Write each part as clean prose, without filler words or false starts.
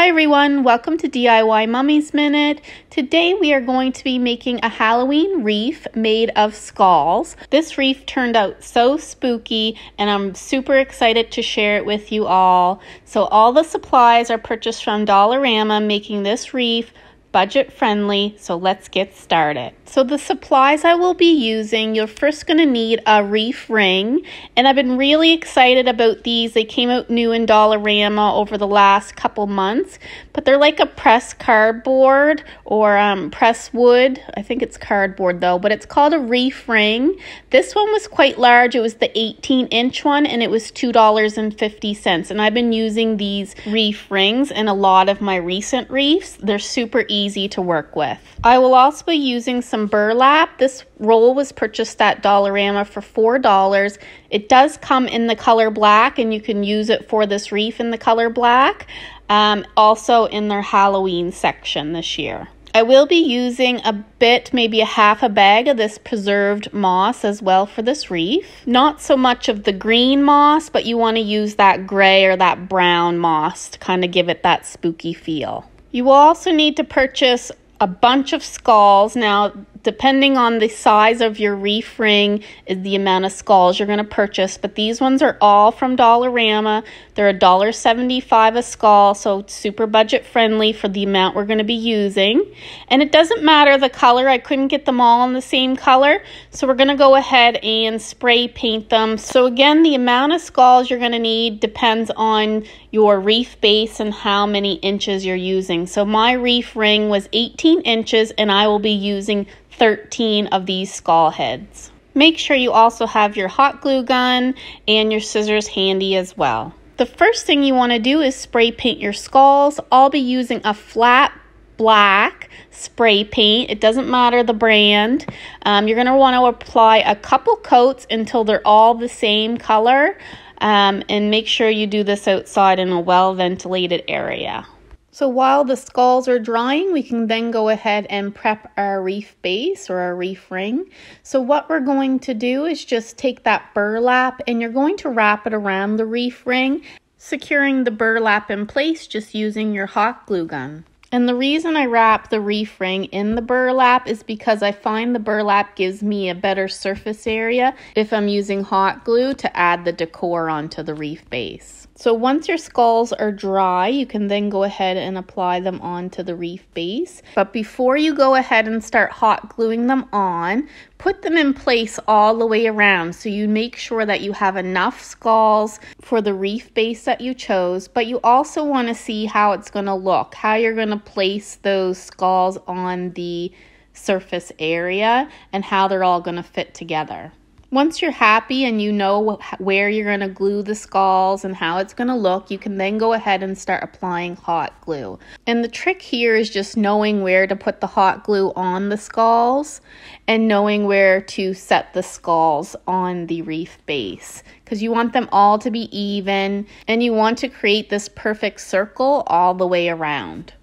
Hi everyone, welcome to DIY Mummy's Minute. Today we are going to be making a Halloween wreath made of skulls. This wreath turned out so spooky and I'm super excited to share it with you all. So all the supplies are purchased from Dollarama, making this wreath budget friendly, so let's get started. So the supplies I will be using, you're first going to need a wreath ring, and I've been really excited about these. They came out new in Dollarama over the last couple months, but they're like a pressed cardboard or pressed wood. I think it's cardboard though, but it's called a wreath ring. This one was quite large. It was the 18-inch one and it was $2.50, and I've been using these wreath rings in a lot of my recent wreaths. They're super easy to work with. I will also be using some burlap. This roll was purchased at Dollarama for $4. It does come in the color black, and you can use it for this wreath in the color black, also in their Halloween section this year. I will be using a bit, maybe a half a bag of this preserved moss as well for this wreath. Not so much of the green moss, but you want to use that gray or that brown moss to kind of give it that spooky feel. You will also need to purchase a bunch of skulls. Now, depending on the size of your wreath ring is the amount of skulls you're going to purchase, but these ones are all from Dollarama. They're $1.75 a skull, so it's super budget friendly for the amount we're going to be using. And it doesn't matter the color. I couldn't get them all in the same color, so we're going to go ahead and spray paint them. So again, the amount of skulls you're going to need depends on your wreath base and how many inches you're using. So my wreath ring was 18 inches and I will be using 13 of these skull heads. Make sure you also have your hot glue gun and your scissors handy as well. The first thing you want to do is spray paint your skulls. I'll be using a flat black spray paint. It doesn't matter the brand. You're going to want to apply a couple coats until they're all the same color, and make sure you do this outside in a well-ventilated area. So while the skulls are drying, we can then go ahead and prep our wreath base or our wreath ring. So what we're going to do is just take that burlap and you're going to wrap it around the wreath ring, securing the burlap in place just using your hot glue gun. And the reason I wrap the wreath ring in the burlap is because I find the burlap gives me a better surface area if I'm using hot glue to add the decor onto the wreath base. So once your skulls are dry, you can then go ahead and apply them onto the wreath base. But before you go ahead and start hot gluing them on, put them in place all the way around so you make sure that you have enough skulls for the wreath base that you chose, but you also want to see how it's going to look, how you're going to place those skulls on the surface area and how they're all going to fit together. Once you're happy and you know where you're going to glue the skulls and how it's going to look, you can then go ahead and start applying hot glue. And the trick here is just knowing where to put the hot glue on the skulls and knowing where to set the skulls on the wreath base, because you want them all to be even and you want to create this perfect circle all the way around.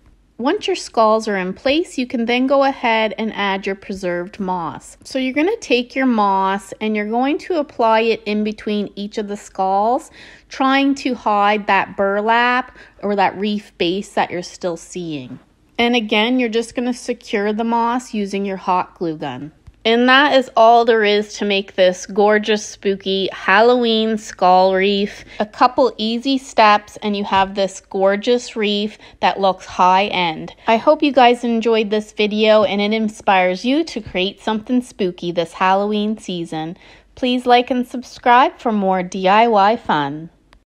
Once your skulls are in place, you can then go ahead and add your preserved moss. So you're going to take your moss and you're going to apply it in between each of the skulls, trying to hide that burlap or that wreath base that you're still seeing. And again, you're just going to secure the moss using your hot glue gun. And that is all there is to make this gorgeous, spooky Halloween skull wreath. A couple easy steps and you have this gorgeous wreath that looks high-end. I hope you guys enjoyed this video and it inspires you to create something spooky this Halloween season. Please like and subscribe for more DIY fun.